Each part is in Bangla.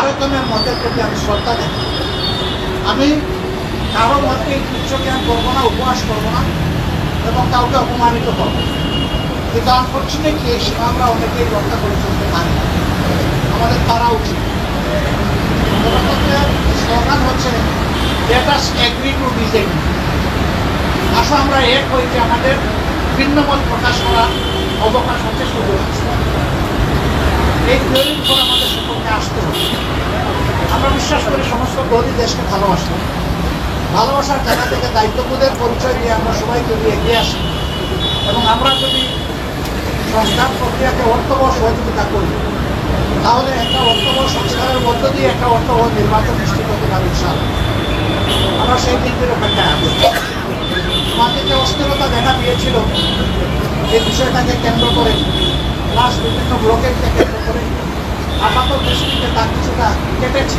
রকমের মতের প্রতি আমি শ্রদ্ধা দেখি। আমি কারো মতকে তুচ্ছ জ্ঞান করবো না, উপহাস করবো না এবং কাউকে অপমানিত করবো না। কিন্তু আনফর্চুনেটলি এই সীমা আমরা অনেকেই রক্ষা করে চলতে পারি না, আমাদের পারা উচিত। স্লোগান হচ্ছে let us agree to disagree. আসলে আমরা এক হইতে আমাদের ভিন্ন মত প্রকাশ করার অবকাশ হচ্ছে সুযোগ। এই থিওরির উপর আমাদের সকলকে আসতে হবে। আমরা বিশ্বাস করি সমস্ত দলই দেশকে ভালোবাসে, ভালোবাসার জায়গা থেকে দায়িত্ববোধের পরিচয় দিয়ে আমরা সবাই যদি এগিয়ে আসি এবং আমরা যদি সংস্কার প্রক্রিয়াকে অর্থবহ সহযোগিতা করি, তাহলে একটা অর্থবহ সংস্কারের মধ্য দিয়ে একটা অর্থবহ নির্বাচন নিশ্চিত হতে পারে ইনশাআল্লাহ। আমরা সেই দিনটির অপেক্ষায় আছি। আমাকে যে অস্থিরতা দেখা দিয়েছিল এই বিষয়টাকে কেন্দ্র করে, প্লাস বিভিন্ন ব্লকেটকে কেন্দ্র করে আপাতত দৃষ্টিতে তার কিছুটা কেটেছে।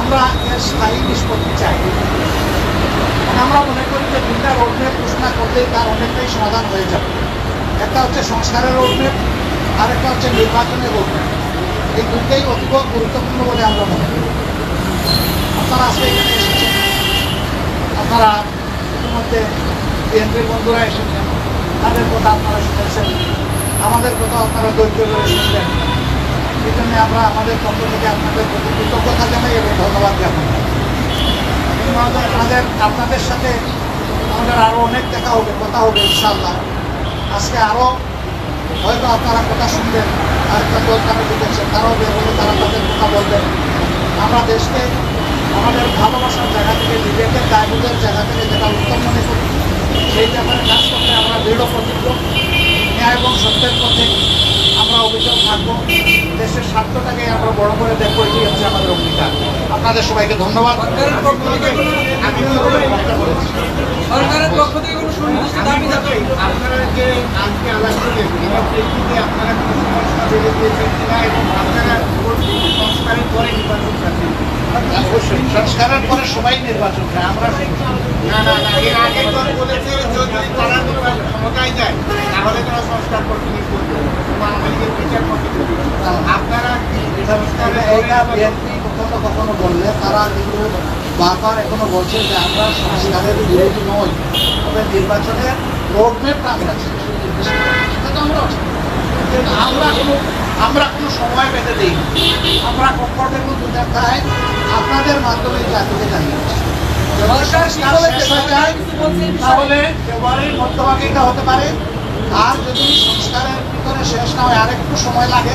আমরা এর স্থায়ী নিষ্পত্তি চাই। আমরা মনে করি যে দুইটা রোডম্যাপ ঘোষণা করলেই তার অনেকটাই সমাধান হয়ে যাবে। একটা হচ্ছে সংস্কারের রোডম্যাপ, আর একটা হচ্ছে নির্বাচনের রোডম্যাপ। এই দুটোই অতীব গুরুত্বপূর্ণ বলে আমরা মনে করি। আপনারা আজকে এখানে এসেছেন, আপনারা ইতিমধ্যে বিএনপির বন্ধুরা এসেছেন, তাদের কথা আপনারা শুনেছেন, আমাদের কথা আপনারা ধৈর্য ধরে শুনলেন। এই জন্য আমরা আমাদের পক্ষ থেকে আপনাদের প্রতি কৃতজ্ঞতা জানাই এবং ধন্যবাদ জ্ঞাপন করি। আপনাদের সাথে আমাদের আরও অনেক দেখা হবে, কথা হবে ইনশাআল্লাহ। আজকে আরও হয়তো আপনারা কথা শুনবেন, আরেকটা দল তারা দেখেছেন, তারাও বের হলে তারা তাদের কথা বলবেন। আমরা দেশকে আমাদের ভালোবাসার জায়গা থেকে, নিজেদের দায়বোধের জায়গা থেকে যেটা উত্তম মনে করি, সেই ব্যাপারে কাজ করতে আমরা দৃঢ় প্রতিজ্ঞ। ন্যায় এবং সত্যের পথে আমরা অভিযোগ থাকবো। দেশের স্বার্থটাকে আমরা বড় করে দেখবো, এটি হচ্ছে আমাদের অঙ্গীকার। আপনাদের সবাইকে ধন্যবাদ। সরকারের পক্ষ থেকে কোনো সুনির্দিষ্ট দাবি থাকবে? আপনারা যে আজকে আলাপ করলেন, এটার প্রেক্ষিতে আপনারা কোনো সমস্যা বেড়ে দিয়েছেন কিনা এবং আপনারা সংস্কারের পরে নির্বাচন চাচ্ছেন? অবশ্যই সংস্কারের পরে সবাই নির্বাচন চায়। আমরা না না না, এর আগে তো বলেছে যদি তারা ক্ষমতায় যায় তাহলে তারা সংস্কার প্রক্রিয়া করবে, আমাদের বিচার করতে। আপনারা এইটা বিএনপি কখনো বললে তারা কিন্তু বারবার এখনো বলছে যে আমরা সংস্কারের বিরোধী নই, তবে নির্বাচনের রোডম্যাপটা আমরা চাই। সেটা তো আমরা আমরা কোনো সময় পেতে দিই। আমরা কমফোর্টেবল দুটা চাই আপনাদের মাধ্যমে জাতিকে জানিয়েছি। তাহলে ফেব্রুয়ারির মধ্যভাগে এটা হতে পারে। আর যদি সংস্কারের ভিতরে শেষ না হয়, আরেকটু সময় লাগে,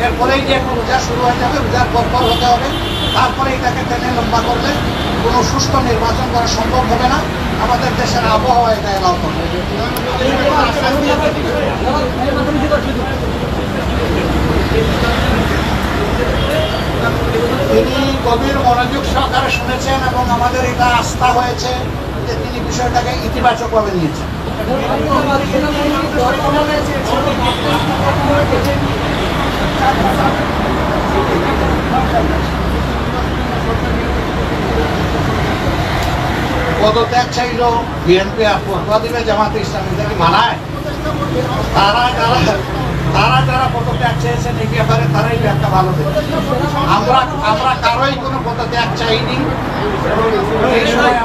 এরপরেই যে রোজা শুরু হয়ে যাবে, রোজার পর হতে হবে। তারপরে এটাকে টেনে লম্বা করলে কোনো সুষ্ঠু নির্বাচন করা সম্ভব হবে না। আমাদের দেশের আবহাওয়া এটা এলাও করবে। তিনি গভীর মনোযোগ সহকারে শুনেছেন এবং আমাদের এটা আস্থা হয়েছে যে তিনি বিষয়টাকে ইতিবাচকভাবে নিয়েছেন। পদত্যাগ চাইল বিএনপি, দিবে জামাতে ইসলামী, এটা কি মানায়? যারা পদত্যাগ চেয়েছেন এই ব্যাপারে তারাই একটা ভালো দেবে। আমরা কারোই কোনো পদত্যাগ চাইনি। এই সময়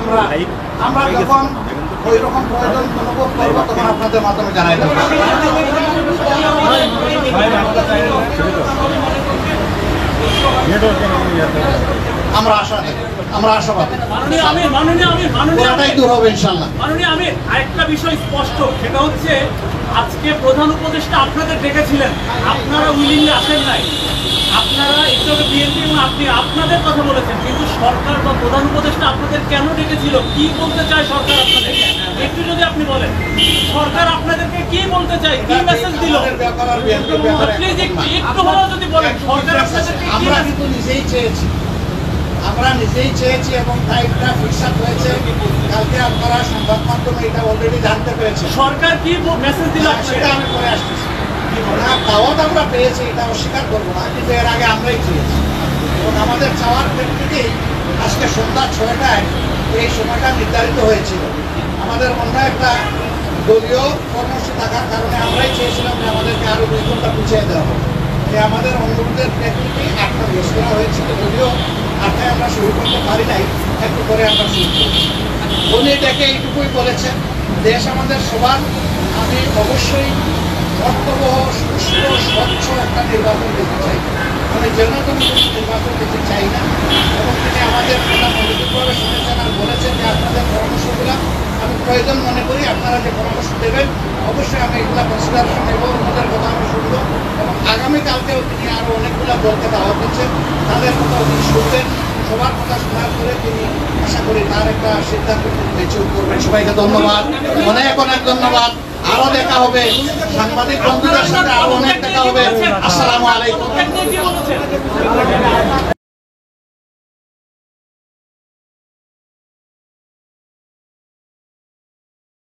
আমরা যখন ওই রকম প্রয়োজন অনুভব করবো তখন আপনাদের মাধ্যমে জানাই দেবো। আমরা আশাবাদী দূর হবে ইনশাল্লাহ। মাননীয় আমির, আরেকটা বিষয় স্পষ্ট, সেটা হচ্ছে আজকে প্রধান উপদেষ্টা আপনাদের ডেকেছিলেন, আপনারা উইলিংলি আসেন নাই। আপনারা একটু বিএনপি এবং আপনি আপনাদের কথা বলেছেন, কিন্তু সরকার বা প্রধান উপদেষ্টা আপনাদের কেন ডেকেছিল, কি বলতে চায় সরকার আপনাদেরকে একটু যদি আপনি বলেন। সরকার আপনাদেরকে কি বলতে চায়, কি মেসেজ দিল, প্লিজ একটু হলেও যদি বলেন। সরকার আপনাদেরকে আমরা কিন্তু নিজেই চেয়েছি এবং টাইমটা ফিক্স আপ হয়েছে। কালকে আপনারা সংবাদ মাধ্যমে এটা অলরেডি জানতে পেরেছেন। সরকার কি মেসেজ দিল সেটা আমি পরে আসতেছি। দাওয়াত আমরা পেয়েছি, এটা অস্বীকার করবো না, কিন্তু এর আগে আমরাই চেয়েছি এবং আমাদের চাওয়ার প্রেক্ষিতেই আজকে সন্ধ্যা 6টায় এই সময়টা নির্ধারিত হয়েছিল। আমাদের অন্য একটা দলীয় কর্মসূচি থাকার কারণে আমরাই চেয়েছিলাম যে আমাদেরকে আরো 2 ঘন্টা পিছিয়ে দেওয়া হবে। যে আমাদের অনুরোধের প্রেক্ষিতে 8টা পেশ করা হয়েছিল, যদিও 8টায় আমরা শুরু করতে পারি নাই, একটু পরে আমরা শুরু করব। উনি ডেকে এইটুকুই বলেছেন, দেশ আমাদের সবার, আমি অবশ্যই অর্থবহ সুষ্ঠু স্বচ্ছ একটা নির্বাচন দিতে চাই, আমি যেন কোনো নির্বাচন দিতে চাই না। এবং তিনি আমাদের কথা মনোযোগভাবে শুনেছেন আর বলেছেন যে আপনাদের পরামর্শগুলো আমি প্রয়োজন মনে করি, আপনারা যে পরামর্শ দেবেন অবশ্যই আমি এগুলো কনসিডারেশন নেব, ওনাদের কথা আমি শুনবো। এবং আগামীকালকেও তিনি আরও অনেকগুলো দলকে দাওয়াত দিচ্ছেন, তাদের কথা উনি শুনবেন, সবার কথা শোনার পরে তিনি আশা করি তার একটা সিদ্ধান্ত ম্যাচিউর করবেন। সবাইকে ধন্যবাদ, অনেক অনেক ধন্যবাদ। আরো দেখা হবে, সাংবাদিক বন্ধুদের সাথে আরো অনেক দেখা হবে। আসসালামু আলাইকুম।